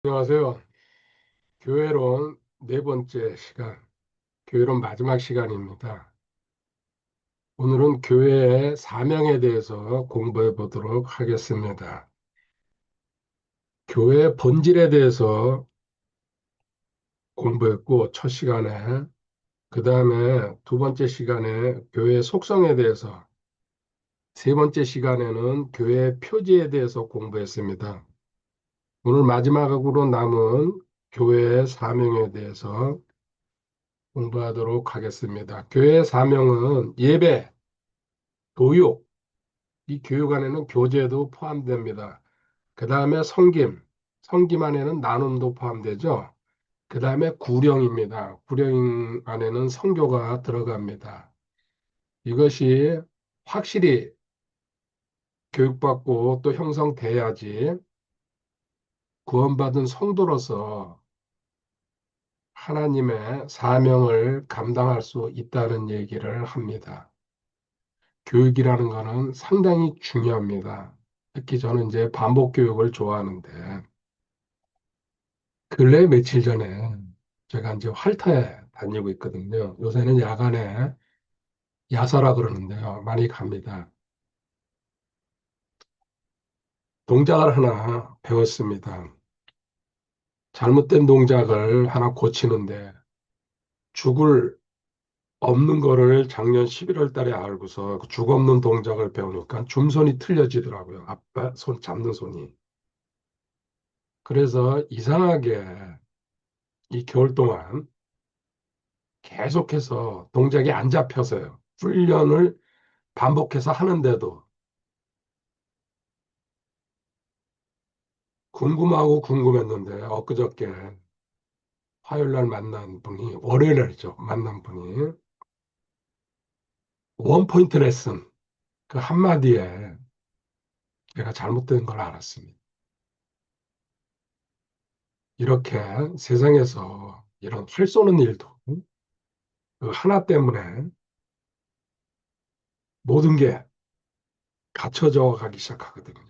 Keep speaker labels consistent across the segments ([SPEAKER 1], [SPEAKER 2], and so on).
[SPEAKER 1] 안녕하세요. 교회론 네 번째 시간, 교회론 마지막 시간입니다. 오늘은 교회의 사명에 대해서 공부해 보도록 하겠습니다. 교회의 본질에 대해서 공부했고, 첫 시간에, 그 다음에 두 번째 시간에 교회의 속성에 대해서, 세 번째 시간에는 교회의 표지에 대해서 공부했습니다. 오늘 마지막으로 남은 교회의 사명에 대해서 공부하도록 하겠습니다. 교회의 사명은 예배, 교육, 이 교육 안에는 교제도 포함됩니다. 그 다음에 섬김, 섬김 안에는 나눔도 포함되죠. 그 다음에 구령입니다. 구령 안에는 선교가 들어갑니다. 이것이 확실히 교육받고 또 형성돼야지 구원받은 성도로서 하나님의 사명을 감당할 수 있다는 얘기를 합니다. 교육이라는 것은 상당히 중요합니다. 특히 저는 이제 반복 교육을 좋아하는데, 근래 며칠 전에 제가 이제 활터에 다니고 있거든요. 요새는 야간에 야사라 그러는데요. 많이 갑니다. 동작을 하나 배웠습니다. 잘못된 동작을 하나 고치는데 죽을 없는 거를 작년 11월 달에 알고서 그죽 없는 동작을 배우니까 줌손이 틀려지더라고요. 앞에 손 잡는 손이. 그래서 이상하게 이 겨울 동안 계속해서 동작이 안 잡혀서요. 훈련을 반복해서 하는데도 궁금하고 궁금했는데 엊그저께 화요일 날 만난 분이 월요일 날이죠. 만난 분이 원포인트 레슨 그 한마디에 제가 잘못된 걸 알았습니다. 이렇게 세상에서 이런 활 쏘는 일도 그 하나 때문에 모든 게 갖춰져 가기 시작하거든요.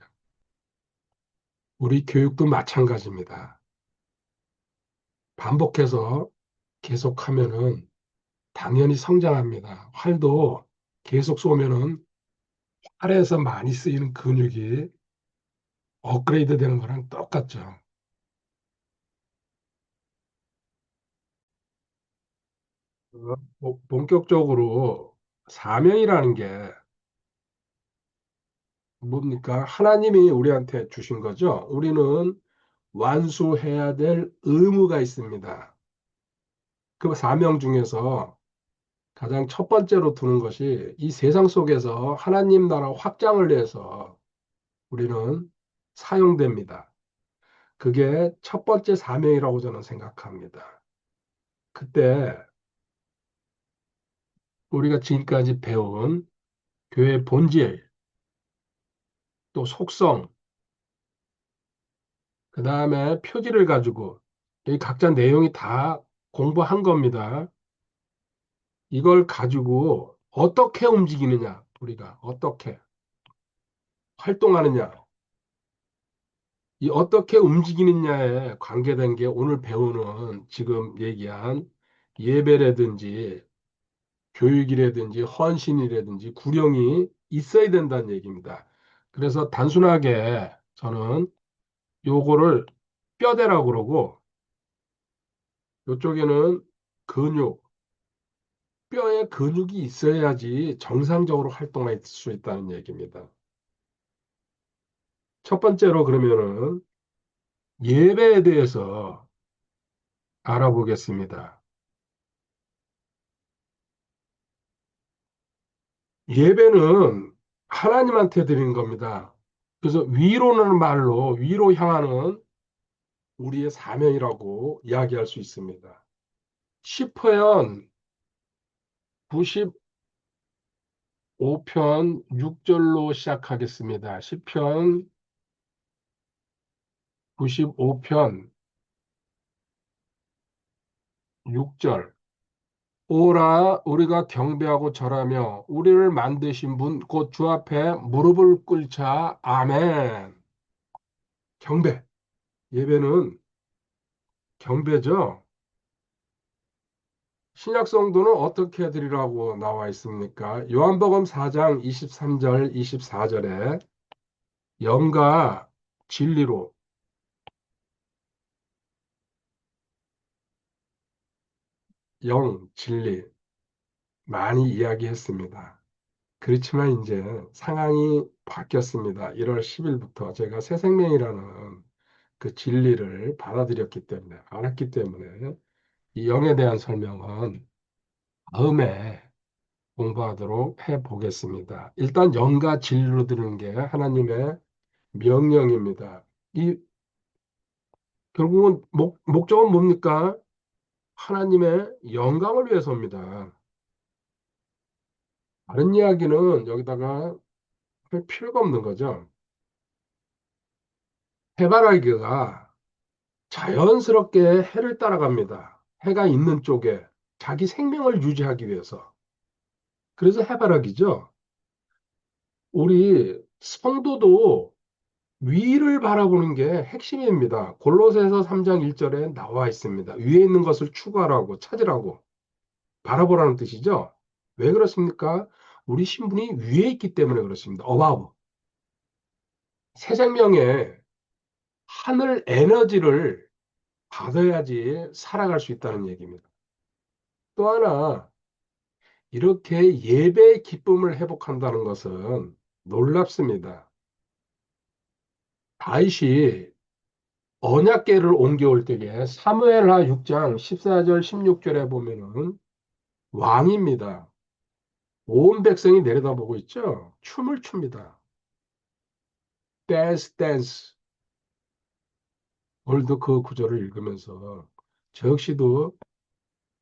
[SPEAKER 1] 우리 교육도 마찬가지입니다. 반복해서 계속하면은 당연히 성장합니다. 활도 계속 쏘면은 팔에서 많이 쓰이는 근육이 업그레이드 되는 거랑 똑같죠. 본격적으로 사명이라는 게 뭡니까? 하나님이 우리한테 주신 거죠. 우리는 완수해야 될 의무가 있습니다. 그 사명 중에서 가장 첫 번째로 두는 것이 이 세상 속에서 하나님 나라 확장을 위해서 우리는 사용됩니다. 그게 첫 번째 사명이라고 저는 생각합니다. 그때 우리가 지금까지 배운 교회 본질, 또 속성, 그 다음에 표지를 가지고 이 각자 내용이 다 공부한 겁니다. 이걸 가지고 어떻게 움직이느냐, 우리가 어떻게 활동하느냐, 이 어떻게 움직이느냐에 관계된 게 오늘 배우는 지금 얘기한 예배라든지 교육이라든지 헌신이라든지 구령이 있어야 된다는 얘기입니다. 그래서 단순하게 저는 요거를 뼈대라고 그러고 요쪽에는 근육, 뼈에 근육이 있어야지 정상적으로 활동할 수 있다는 얘기입니다. 첫 번째로 그러면은 예배에 대해서 알아보겠습니다. 예배는 하나님한테 드리는 겁니다. 그래서 위로는 말로 위로 향하는 우리의 사명이라고 이야기할 수 있습니다. 시편 95편 6절로 시작하겠습니다. 시편 95편 6절. 오라 우리가 경배하고 절하며 우리를 만드신 분 곧 주 앞에 무릎을 꿇자. 아멘. 경배. 예배는 경배죠. 신약 성도는 어떻게 해드리라고 나와 있습니까? 요한복음 4장 23절, 24절에 영과 진리로, 영, 진리 많이 이야기했습니다. 그렇지만 이제 상황이 바뀌었습니다. 1월 10일부터 제가 새 생명이라는 그 진리를 받아들였기 때문에, 알았기 때문에 이 영에 대한 설명은 다음에 공부하도록 해 보겠습니다. 일단 영과 진리로 드리는 게 하나님의 명령입니다. 이 결국은 목적은 뭡니까? 하나님의 영광을 위해서입니다. 다른 이야기는 여기다가 할 필요가 없는 거죠. 해바라기가 자연스럽게 해를 따라갑니다. 해가 있는 쪽에 자기 생명을 유지하기 위해서. 그래서 해바라기죠. 우리 성도도 위를 바라보는 게 핵심입니다. 골로새서 3장 1절에 나와 있습니다. 위에 있는 것을 추구하라고 찾으라고 바라보라는 뜻이죠. 왜 그렇습니까? 우리 신분이 위에 있기 때문에 그렇습니다. 어바브. 새 생명의 하늘 에너지를 받아야지 살아갈 수 있다는 얘기입니다. 또 하나, 이렇게 예배의 기쁨을 회복한다는 것은 놀랍습니다. 다윗이 언약궤를 옮겨올 때에 사무엘하 6장 14절 16절에 보면은 왕입니다. 온 백성이 내려다보고 있죠. 춤을 춥니다. 댄스 댄스. 오늘도 그 구절을 읽으면서 저 역시도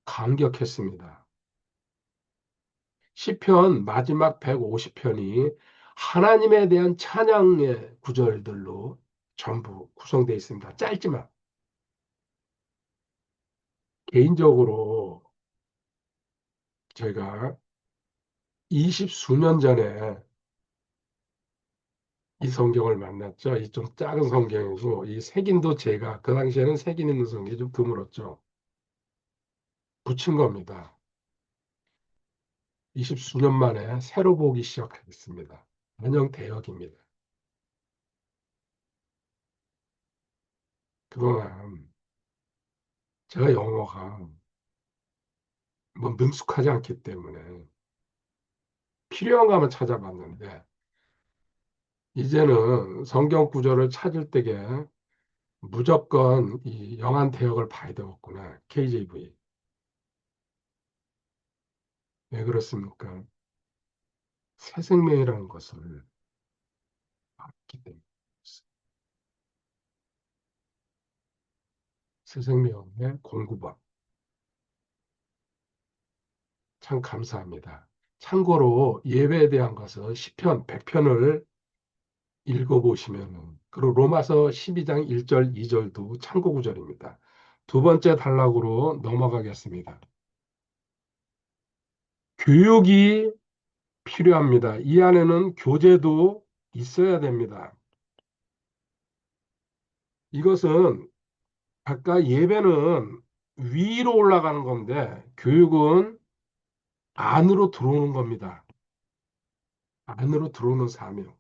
[SPEAKER 1] 감격했습니다. 시편 마지막 150편이 하나님에 대한 찬양의 구절들로 전부 구성되어 있습니다. 짧지만 개인적으로 제가 20 수년 전에 이 성경을 만났죠. 이 좀 작은 성경이고 이 색인도 제가 그 당시에는 색인 있는 성경이 좀 드물었죠. 붙인 겁니다. 20 수년 만에 새로 보기 시작했습니다. 완전 대역입니다. 그동안 제가 영어가 뭐 능숙하지 않기 때문에 필요한 것만 찾아봤는데 이제는 성경 구절을 찾을 때에 무조건 이 영한 대역을 봐야 되겠구나. KJV. 왜 그렇습니까? 새 생명이라는 것을 알기 때문에. 새 생명의 공급원. 참 감사합니다. 참고로 예배에 대한 것은 시편 100편을 읽어보시면 그리고 로마서 12장 1절 2절도 참고 구절입니다. 두 번째 단락으로 넘어가겠습니다. 교육이 필요합니다. 이 안에는 교제도 있어야 됩니다. 이것은 아까 예배는 위로 올라가는 건데 교육은 안으로 들어오는 겁니다. 안으로 들어오는 사명.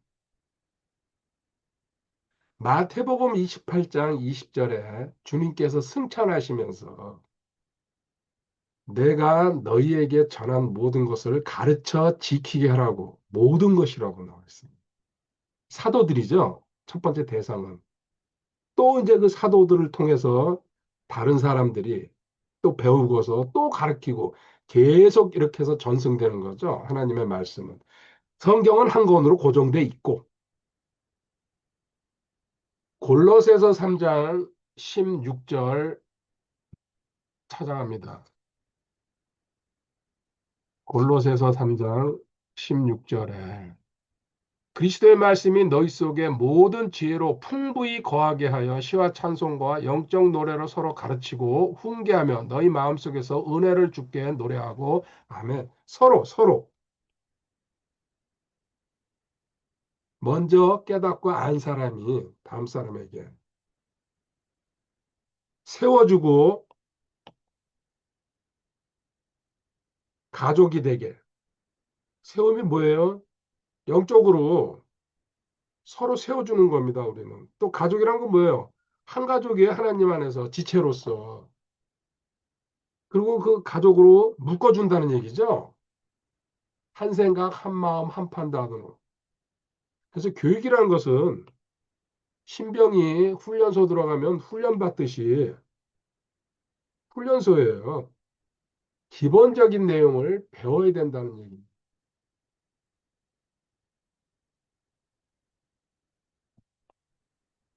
[SPEAKER 1] 마태복음 28장 20절에 주님께서 승천하시면서 내가 너희에게 전한 모든 것을 가르쳐 지키게 하라고 모든 것이라고 나와 있습니다. 사도들이죠. 첫 번째 대상은. 또 이제 그 사도들을 통해서 다른 사람들이 또 배우고서 또 가르치고 계속 이렇게 해서 전승되는 거죠. 하나님의 말씀은. 성경은 한 권으로 고정돼 있고 골로새서 3장 16절 찾아갑니다. 골로새서 3장 16절에 그리스도의 말씀이 너희 속에 모든 지혜로 풍부히 거하게 하여 시와 찬송과 영적 노래로 서로 가르치고 훈계하며 너희 마음속에서 은혜를 주께 노래하고 아멘. 서로 먼저 깨닫고 안 사람이 다음 사람에게 세워주고 가족이 되게. 세움이 뭐예요? 영적으로 서로 세워주는 겁니다, 우리는. 또 가족이란 건 뭐예요? 한 가족이에요, 하나님 안에서 지체로서. 그리고 그 가족으로 묶어준다는 얘기죠. 한 생각, 한 마음, 한 판단으로. 그래서 교육이라는 것은 신병이 훈련소 들어가면 훈련 받듯이 훈련소예요. 기본적인 내용을 배워야 된다는 얘기입니다.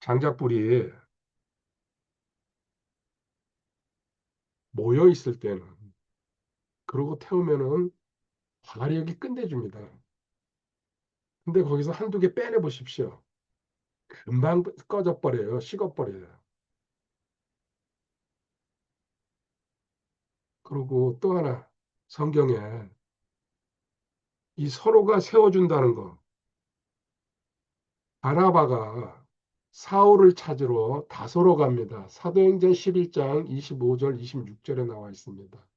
[SPEAKER 1] 장작불이 모여 있을 때는, 그러고 태우면은 화력이 끝내줍니다. 근데 거기서 한두 개 빼내 보십시오. 금방 꺼져 버려요. 식어 버려요. 그리고 또 하나, 성경에 이 서로가 세워준다는 거. 바나바가 사울을 찾으러 다소로 갑니다. 사도행전 11장 25절, 26절에 나와 있습니다.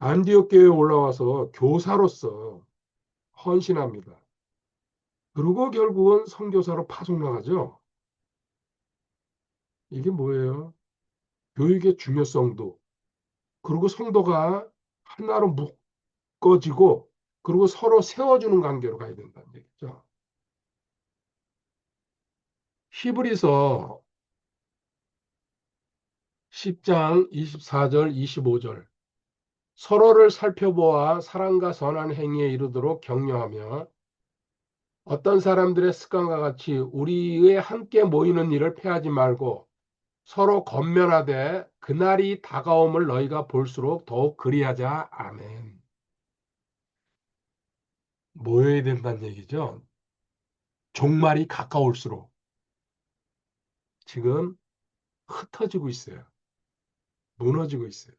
[SPEAKER 1] 안디옥 교회에 올라와서 교사로서 헌신합니다. 그리고 결국은 선교사로 파송 나가죠. 이게 뭐예요? 교육의 중요성도, 그리고 성도가 하나로 묶어지고, 그리고 서로 세워주는 관계로 가야 된다는 얘기죠. 히브리서 10장 24절, 25절. 서로를 살펴보아 사랑과 선한 행위에 이르도록 격려하며 어떤 사람들의 습관과 같이 우리의 함께 모이는 일을 패하지 말고 서로 권면하되 그날이 다가옴을 너희가 볼수록 더욱 그리하자. 아멘. 모여야 된다는 얘기죠. 종말이 가까울수록 지금 흩어지고 있어요. 무너지고 있어요.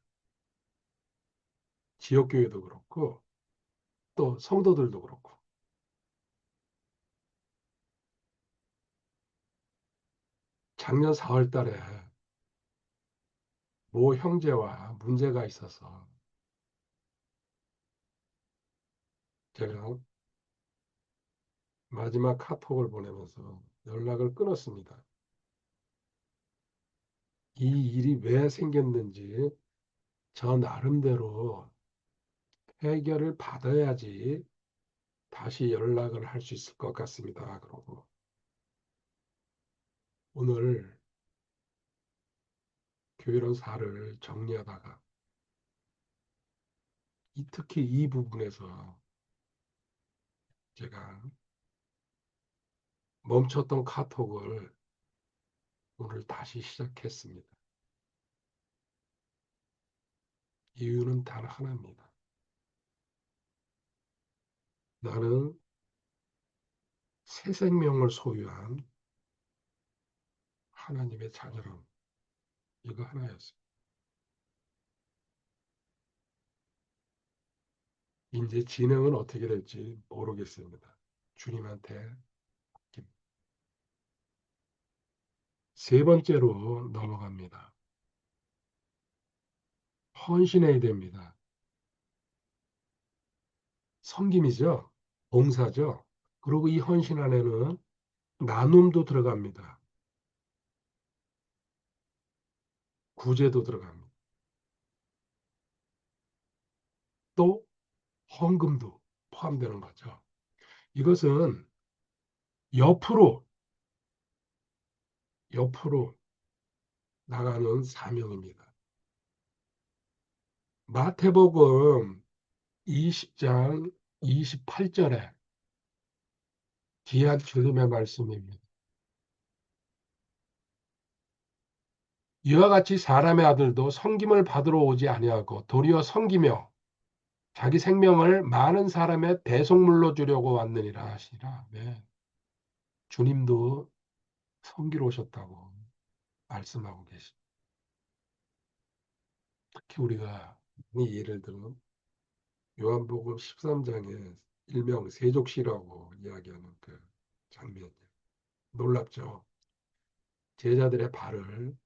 [SPEAKER 1] 지역교회도 그렇고 또 성도들도 그렇고. 작년 4월 달에 모 형제와 문제가 있어서 제가 마지막 카톡을 보내면서 연락을 끊었습니다. 이 일이 왜 생겼는지 저 나름대로 해결을 받아야지 다시 연락을 할 수 있을 것 같습니다. 그러고 오늘 교회론사를 정리하다가 특히 이 부분에서 제가 멈췄던 카톡을 오늘 다시 시작했습니다. 이유는 단 하나입니다. 나는 새 생명을 소유한 하나님의 자녀라고, 이거 하나였어요. 이제 진행은 어떻게 될지 모르겠습니다. 주님한테 맡깁니다. 세 번째로 넘어갑니다. 헌신해야 됩니다. 섬김이죠. 봉사죠. 그리고 이 헌신 안에는 나눔도 들어갑니다. 구제도 들어갑니다. 또 헌금도 포함되는 거죠. 이것은 옆으로 옆으로 나가는 사명입니다. 마태복음 20장 28절에 귀한 주님의 말씀입니다. 이와 같이 사람의 아들도 섬김을 받으러 오지 아니하고 도리어 섬기며 자기 생명을 많은 사람의 대속물로 주려고 왔느니라 하시니라. 네. 주님도 섬기러 오셨다고 말씀하고 계십니다. 특히 우리가 이 예를 들면 요한복음 13장에 일명 세족시라고 이야기하는 그 장면, 놀랍죠. 제자들의 발을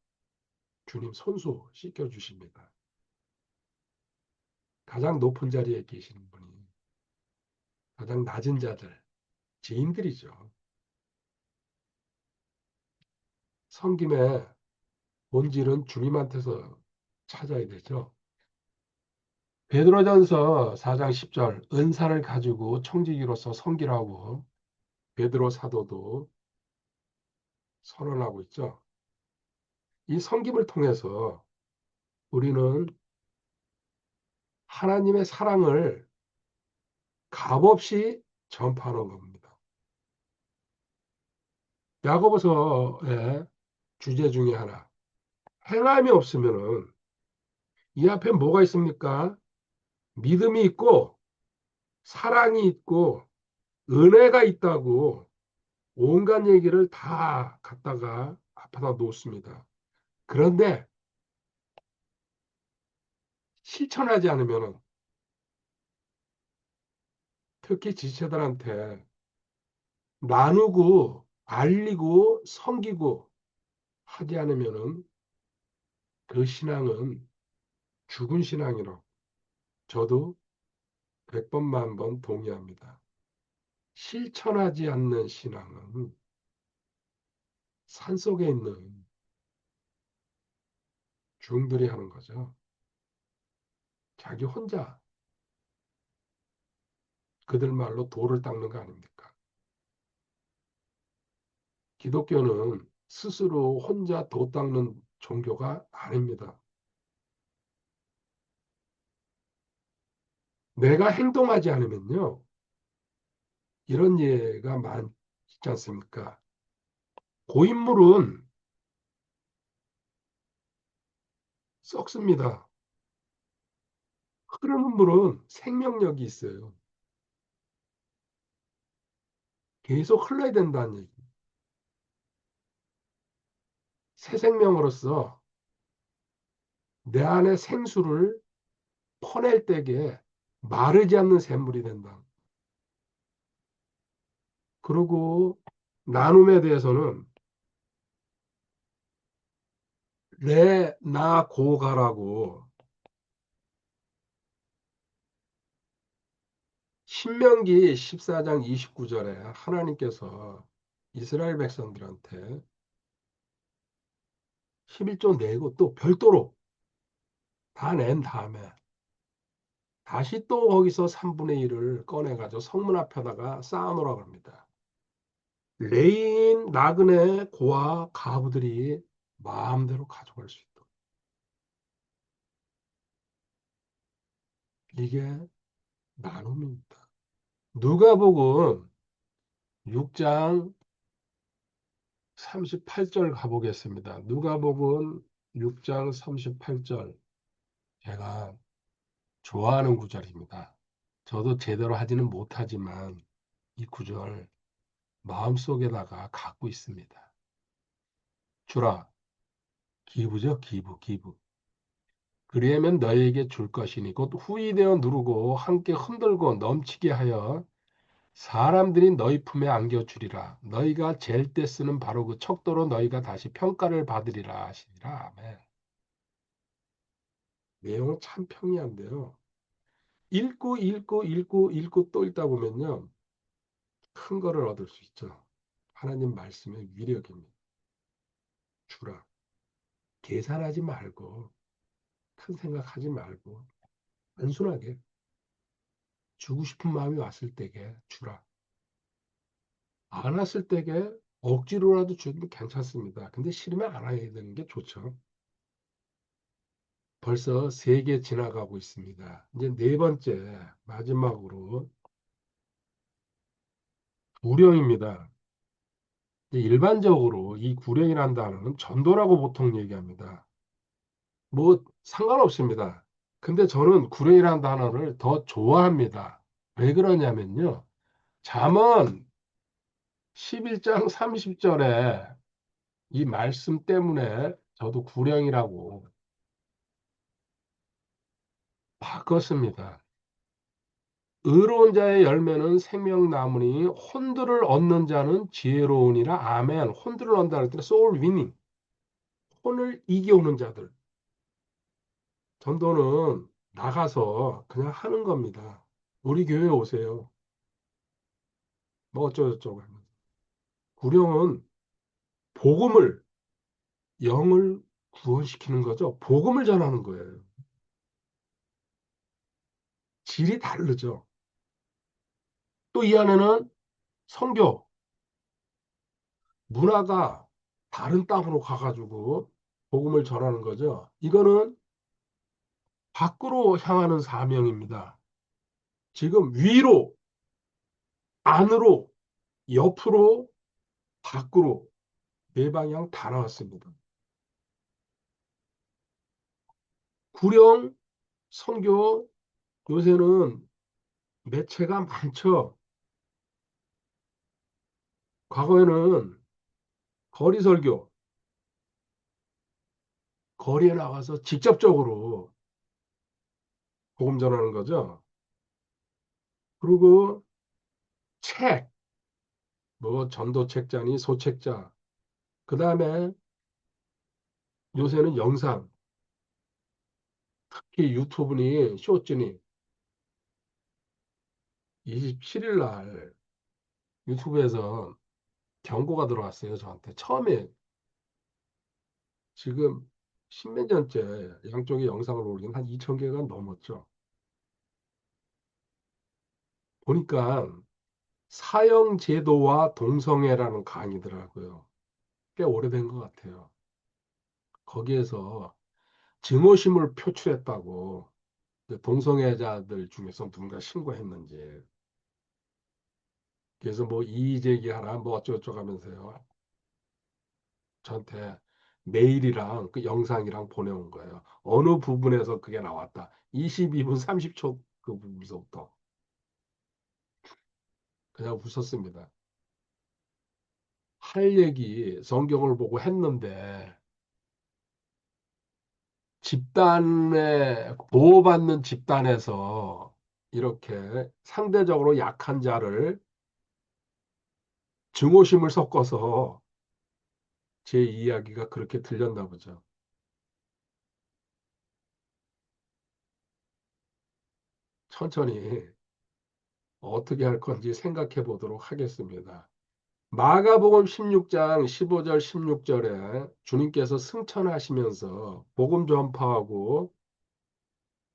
[SPEAKER 1] 주님 손수 씻겨주십니다. 가장 높은 자리에 계시는 분이 가장 낮은 자들, 지인들이죠. 섬김의 본질은 주님한테서 찾아야 되죠. 베드로전서 4장 10절 은사를 가지고 청지기로서 섬기라고 베드로 사도도 선언하고 있죠. 이 섬김을 통해서 우리는 하나님의 사랑을 값없이 전파하는 겁니다. 야고보서의 주제 중에 하나. 행함이 없으면은 이 앞에 뭐가 있습니까? 믿음이 있고 사랑이 있고 은혜가 있다고 온갖 얘기를 다 갖다가 앞에다 놓습니다. 그런데 실천하지 않으면은 특히 지체들한테 나누고 알리고 섬기고 하지 않으면은 그 신앙은 죽은 신앙이라고 저도 100번 만번 동의합니다. 실천하지 않는 신앙은 산속에 있는 중들이 하는 거죠. 자기 혼자 그들 말로 돌을 닦는 거 아닙니까? 기독교는 스스로 혼자 도 닦는 종교가 아닙니다. 내가 행동하지 않으면요. 이런 예가 많지 않습니까? 고인물은 썩습니다. 흐르는 물은 생명력이 있어요. 계속 흘러야 된다는 얘기. 새 생명으로서 내 안에 생수를 퍼낼 때에 마르지 않는 샘물이 된다. 그리고 나눔에 대해서는 나 고가라고 신명기 14장 29절에 하나님께서 이스라엘 백성들한테 11조 내고 또 별도로 다 낸 다음에 다시 또 거기서 3분의 1을 꺼내가지고 성문 앞에다가 쌓아놓으라고 합니다. 레인 나그네 고아 가부들이 마음대로 가져갈 수 있도록. 이게 나눔입니다. 누가복음 6장 38절 가보겠습니다. 누가복음 6장 38절 제가 좋아하는 구절입니다. 저도 제대로 하지는 못하지만 이 구절 마음속에다가 갖고 있습니다. 주라, 기부죠, 기부. 그리하면 너희에게 줄 것이니 곧 후이되어 누르고 함께 흔들고 넘치게 하여 사람들이 너희 품에 안겨주리라. 너희가 잴 때 쓰는 바로 그 척도로 너희가 다시 평가를 받으리라 하시니라. 아멘. 내용은 참 평이한데요. 읽고 또 읽다 보면요. 큰 거를 얻을 수 있죠. 하나님 말씀의 위력입니다. 주라. 계산하지 말고 큰 생각하지 말고 단순하게 주고 싶은 마음이 왔을 때게 주라. 안 왔을 때게 억지로라도 주면 괜찮습니다. 근데 싫으면 안 해야 되는 게 좋죠. 벌써 3개 지나가고 있습니다. 이제 네 번째 마지막으로 구령입니다. 일반적으로 이 구령이라는 단어는 전도라고 보통 얘기합니다. 뭐 상관없습니다. 근데 저는 구령이라는 단어를 더 좋아합니다. 왜 그러냐면요. 잠언 11장 30절에 이 말씀 때문에 저도 구령이라고 바꿨습니다. 의로운 자의 열매는 생명나무니 혼들을 얻는 자는 지혜로우니라. 아멘. 혼들을 얻는다 할 때 소울 위닝. 혼을 이겨오는 자들. 전도는 나가서 그냥 하는 겁니다. 우리 교회 오세요. 뭐 어쩌고저쩌고 하면. 구령은 복음을, 영을 구원시키는 거죠. 복음을 전하는 거예요. 질이 다르죠. 또 이 안에는 선교, 문화가 다른 땅으로 가가지고 복음을 전하는 거죠. 이거는 밖으로 향하는 사명입니다. 지금 위로, 안으로, 옆으로, 밖으로 네 방향 다 나왔습니다. 구령, 선교, 요새는 매체가 많죠. 과거에는 거리 설교, 거리에 나가서 직접적으로 복음 전하는 거죠. 그리고 책, 뭐 전도책자니 소책자, 그 다음에 요새는 영상, 특히 유튜브니 쇼츠니 27일 날 유튜브에서 경고가 들어왔어요, 저한테. 처음에 지금 십몇 년째 양쪽에 영상을 올린 한 2천 개가 넘었죠. 보니까 사형제도와 동성애라는 강의더라고요. 꽤 오래된 것 같아요. 거기에서 증오심을 표출했다고 동성애자들 중에서 누군가 신고했는지 그래서 뭐 이의 제기하라 뭐 어쩌고저쩌고 하면서요. 저한테 메일이랑 그 영상이랑 보내온 거예요. 어느 부분에서 그게 나왔다. 22분 30초 그 부분서부터 그냥 웃었습니다. 할 얘기 성경을 보고 했는데 집단에 보호받는 집단에서 이렇게 상대적으로 약한 자를 증오심을 섞어서 제 이야기가 그렇게 들렸나 보죠. 천천히 어떻게 할 건지 생각해 보도록 하겠습니다. 마가복음 16장 15절 16절에 주님께서 승천하시면서 복음 전파하고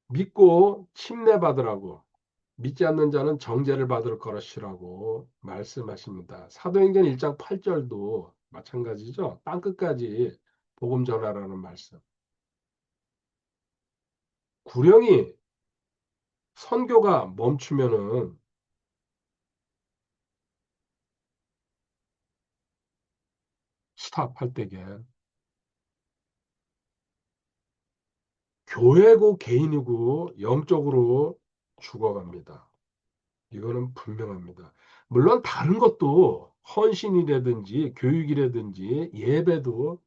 [SPEAKER 1] 믿고 침례받으라고 믿지 않는 자는 정죄를 받을 것이라고 말씀하십니다. 사도행전 1장 8절도 마찬가지죠. 땅끝까지 복음 전하라는 말씀. 구령이 선교가 멈추면은 스탑할 때게 교회고 개인이고 영적으로 죽어갑니다. 이거는 분명합니다. 물론 다른 것도 헌신이라든지 교육이라든지 예배도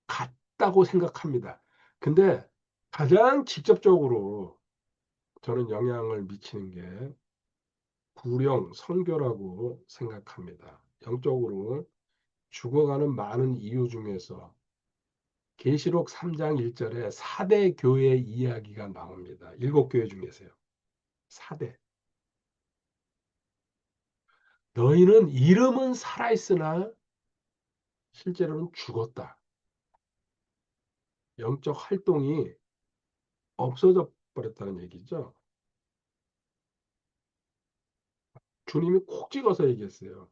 [SPEAKER 1] 같다고 생각합니다. 근데 가장 직접적으로 저는 영향을 미치는 게 구령 선교라고 생각합니다. 영적으로 죽어가는 많은 이유 중에서 계시록 3장 1절에 4대 교회 이야기가 나옵니다. 7교회 중에서요. 4대. 너희는 이름은 살아있으나 실제로는 죽었다. 영적 활동이 없어져 버렸다는 얘기죠. 주님이 콕 찍어서 얘기했어요.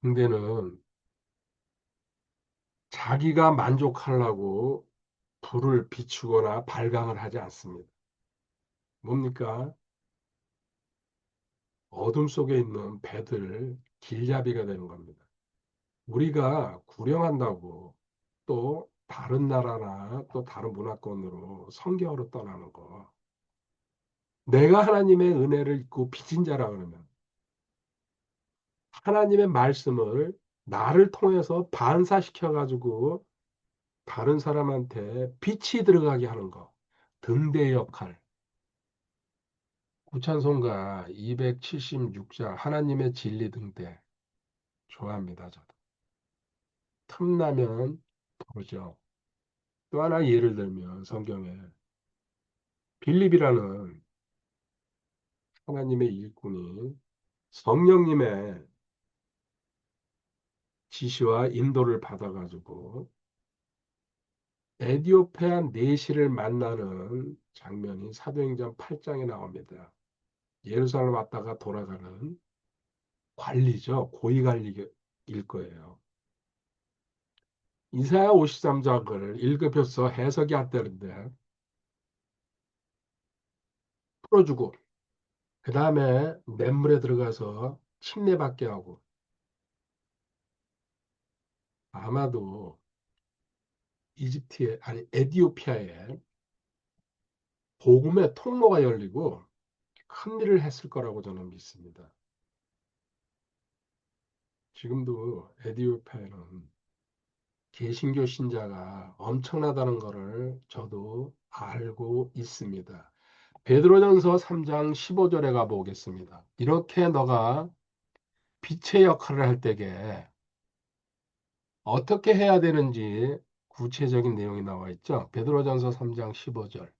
[SPEAKER 1] 근데는 자기가 만족하려고 불을 비추거나 발광을 하지 않습니다. 뭡니까? 어둠 속에 있는 배들 길잡이가 되는 겁니다. 우리가 구령한다고 또 다른 나라나 또 다른 문화권으로 선교하러 떠나는 거. 내가 하나님의 은혜를 입고 빚진 자라 그러면 하나님의 말씀을 나를 통해서 반사시켜 가지고 다른 사람한테 빛이 들어가게 하는 거. 등대 역할. 구찬송가 276장 하나님의 진리 등대 좋아합니다. 저도. 틈나면 보죠. 또 하나 예를 들면 성경에 빌립이라는 하나님의 일꾼이 성령님의 지시와 인도를 받아가지고 에디오피아 내시를 만나는 장면이 사도행전 8장에 나옵니다. 예루살렘 왔다가 돌아가는 관리죠. 고위 관리일 거예요. 이사야 53장을 읽으면서 해석이 안 되는데 풀어주고 그 다음에 냇물에 들어가서 침례받게 하고 아마도 이집트에 아니 에디오피아에 복음의 통로가 열리고 큰 일을 했을 거라고 저는 믿습니다. 지금도 에디오피아에는 개신교 신자가 엄청나다는 것을 저도 알고 있습니다. 베드로전서 3장 15절에 가보겠습니다. 이렇게 너가 빛의 역할을 할 때에 어떻게 해야 되는지 구체적인 내용이 나와 있죠. 베드로전서 3장 15절.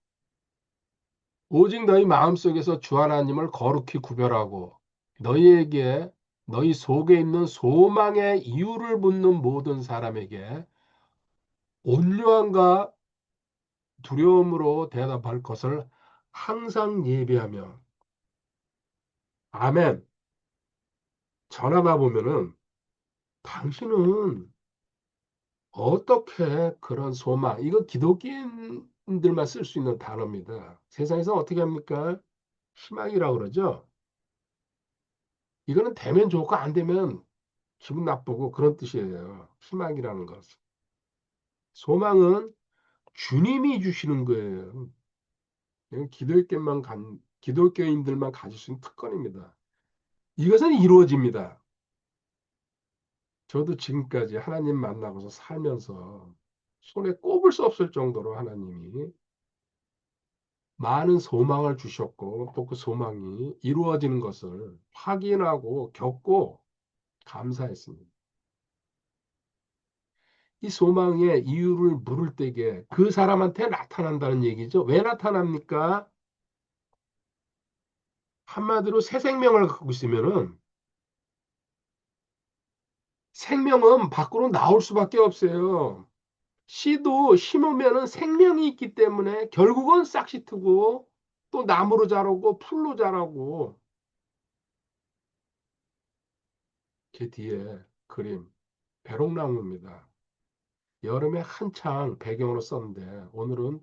[SPEAKER 1] 오직 너희 마음속에서 주 하나님을 거룩히 구별하고 너희에게 너희 속에 있는 소망의 이유를 묻는 모든 사람에게 온유함과 두려움으로 대답할 것을 항상 예비하며 아멘. 전하다 보면은 당신은 어떻게 그런 소망, 이거 기독교인들만 쓸 수 있는 단어입니다. 세상에서 어떻게 합니까? 희망이라고 그러죠. 이거는 되면 좋고 안 되면 기분 나쁘고 그런 뜻이에요. 희망이라는 것은. 소망은 주님이 주시는 거예요. 이건 기독교인들만 가질 수 있는 특권입니다. 이것은 이루어집니다. 저도 지금까지 하나님 만나고서 살면서 손에 꼽을 수 없을 정도로 하나님이 많은 소망을 주셨고 또 그 소망이 이루어지는 것을 확인하고 겪고 감사했습니다. 이 소망의 이유를 물을 때에 그 사람한테 나타난다는 얘기죠. 왜 나타납니까? 한마디로 새 생명을 갖고 있으면은 생명은 밖으로 나올 수밖에 없어요. 씨도 심으면은 생명이 있기 때문에 결국은 싹시 트고 또 나무로 자라고 풀로 자라고 그 뒤에 그림 배롱나무입니다. 여름에 한창 배경으로 썼는데 오늘은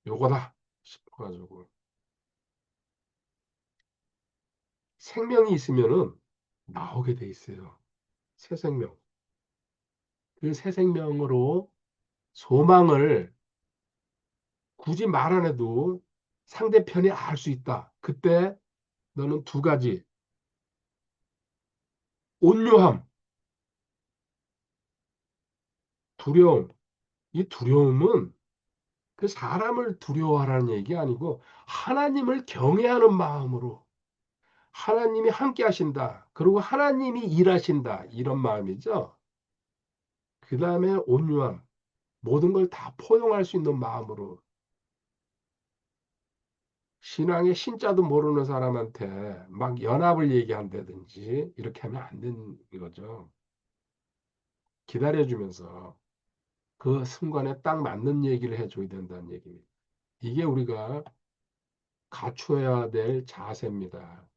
[SPEAKER 1] 요거다 싶어가지고 생명이 있으면은 나오게 돼 있어요. 새 생명. 그 새 생명으로 소망을 굳이 말 안 해도 상대편이 알 수 있다. 그때 너는 두 가지 온유함, 두려움. 이 두려움은 그 사람을 두려워하라는 얘기 아니고 하나님을 경외하는 마음으로 하나님이 함께 하신다. 그리고 하나님이 일하신다. 이런 마음이죠. 그 다음에 온유함. 모든 걸 다 포용할 수 있는 마음으로 신앙의 신자도 모르는 사람한테 막 연합을 얘기한다든지 이렇게 하면 안 되는 거죠. 기다려주면서 그 순간에 딱 맞는 얘기를 해줘야 된다는 얘기입니다. 이게 우리가 갖추어야 될 자세입니다.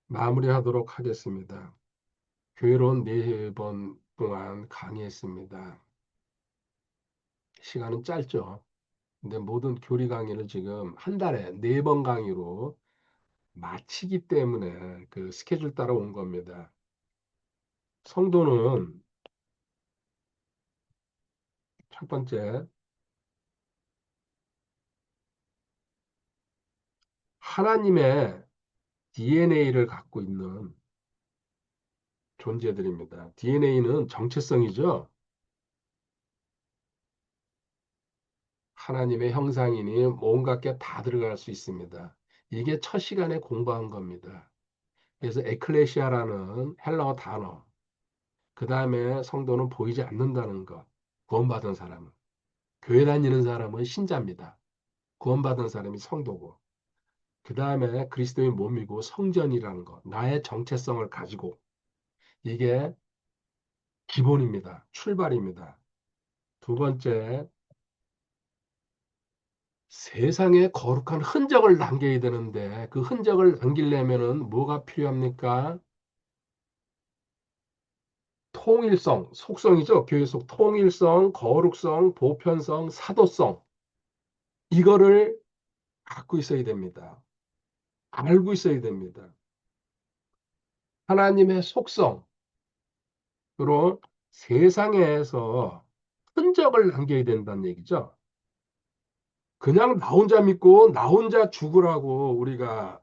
[SPEAKER 1] 마무리하도록 하겠습니다. 교회론 4번 동안 강의했습니다. 시간은 짧죠. 근데 모든 교리 강의를 지금 한 달에 4번 강의로 마치기 때문에 그 스케줄 따라 온 겁니다. 성도는 첫 번째, 하나님의 DNA를 갖고 있는 존재들입니다. DNA는 정체성이죠. 하나님의 형상이니 온갖 게 다 들어갈 수 있습니다. 이게 첫 시간에 공부한 겁니다. 그래서 에클레시아라는 헬라어 단어, 그 다음에 성도는 보이지 않는다는 것, 구원받은 사람은. 교회 다니는 사람은 신자입니다. 구원받은 사람이 성도고, 그 다음에 그리스도의 몸이고 성전이라는 것, 나의 정체성을 가지고, 이게 기본입니다. 출발입니다. 두 번째, 세상에 거룩한 흔적을 남겨야 되는데, 그 흔적을 남기려면은 뭐가 필요합니까? 통일성, 속성이죠. 교회 속 통일성, 거룩성, 보편성, 사도성. 이거를 갖고 있어야 됩니다. 알고 있어야 됩니다. 하나님의 속성으로 세상에서 흔적을 남겨야 된다는 얘기죠. 그냥 나 혼자 믿고 나 혼자 죽으라고 우리가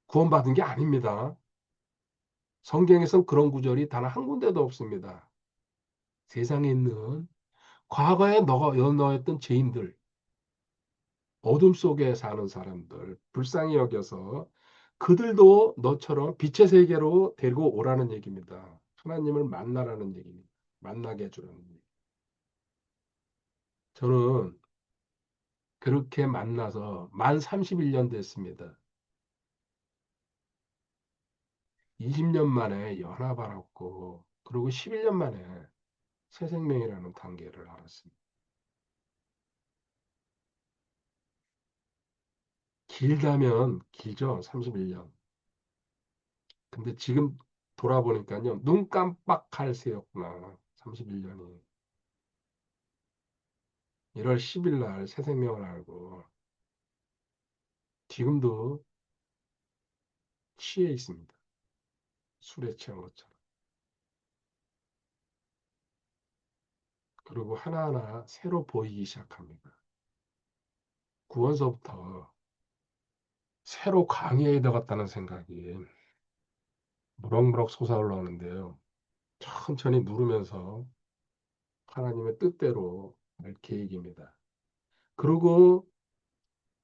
[SPEAKER 1] 구원받은 게 아닙니다. 성경에선 그런 구절이 단 한 군데도 없습니다. 세상에 있는 과거에 너였던 죄인들, 어둠 속에 사는 사람들, 불쌍히 여겨서 그들도 너처럼 빛의 세계로 데리고 오라는 얘기입니다. 하나님을 만나라는 얘기입니다. 만나게 해주라는 얘기. 저는 그렇게 만나서 만 31년 됐습니다. 20년 만에 연합 알았고, 그리고 11년 만에 새 생명이라는 단계를 알았습니다. 길다면 길죠, 31년. 근데 지금 돌아보니까요, 눈 깜빡할 새였구나, 31년이. 1월 10일 날 새 생명을 알고, 지금도 취해 있습니다. 술에 취한 것처럼. 그리고 하나하나 새로 보이기 시작합니다. 구원서부터 새로 강해야 되겠다는 생각이 무럭무럭 솟아올라오는데요. 천천히 누르면서 하나님의 뜻대로 할 계획입니다. 그리고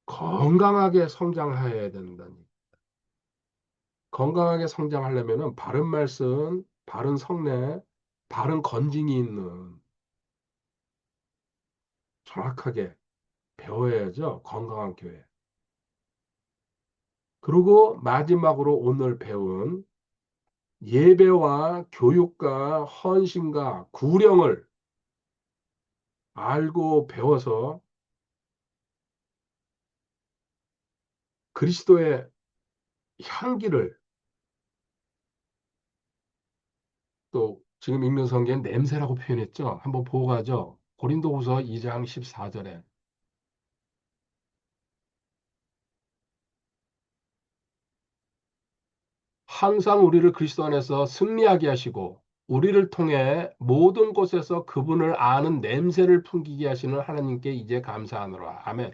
[SPEAKER 1] 건강하게 성장해야 된다니. 건강하게 성장하려면 바른 말씀, 바른 성례, 바른 건징이 있는 정확하게 배워야죠. 건강한 교회. 그리고 마지막으로 오늘 배운 예배와 교육과 헌신과 구령을 알고 배워서 그리스도의 향기를 또 지금 읽는 성경엔 냄새라고 표현했죠. 한번 보고 가죠. 고린도후서 2장 14절에 항상 우리를 그리스도 안에서 승리하게 하시고 우리를 통해 모든 곳에서 그분을 아는 냄새를 풍기게 하시는 하나님께 이제 감사하노라. 아멘.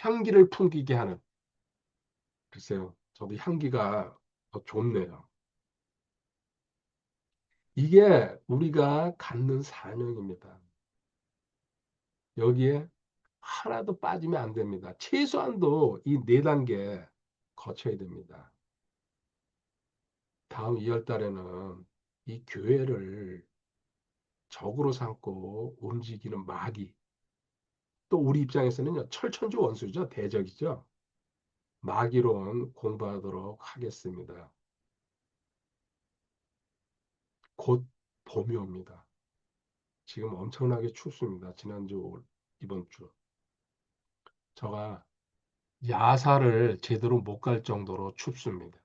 [SPEAKER 1] 향기를 풍기게 하는. 글쎄요. 저도 향기가 더 좋네요. 이게 우리가 갖는 사명입니다. 여기에 하나도 빠지면 안 됩니다. 최소한도 이 네 단계 거쳐야 됩니다. 다음 2월 달에는 이 교회를 적으로 삼고 움직이는 마귀, 또 우리 입장에서는요, 철천지 원수죠. 대적이죠. 마귀론 공부하도록 하겠습니다. 곧 봄이 옵니다. 지금 엄청나게 춥습니다. 지난주, 이번 주. 제가 야사를 제대로 못 갈 정도로 춥습니다.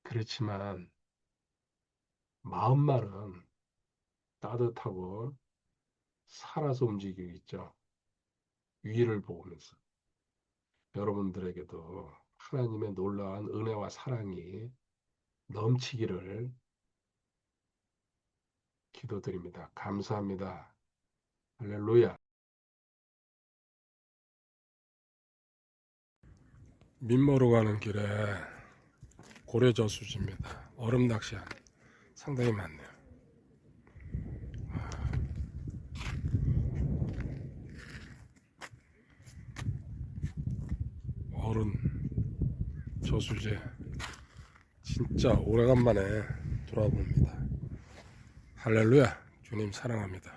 [SPEAKER 1] 그렇지만 마음만은 따뜻하고 살아서 움직이고 있죠. 위를 보면서. 여러분들에게도 하나님의 놀라운 은혜와 사랑이 넘치기를 기도드립니다. 감사합니다. 할렐루야. 민머로 가는 길에 고래저수지입니다. 얼음 낚시하는 상당히 많네요. 어른 저수지 진짜 오래간만에 돌아봅니다. 할렐루야, 주님 사랑합니다.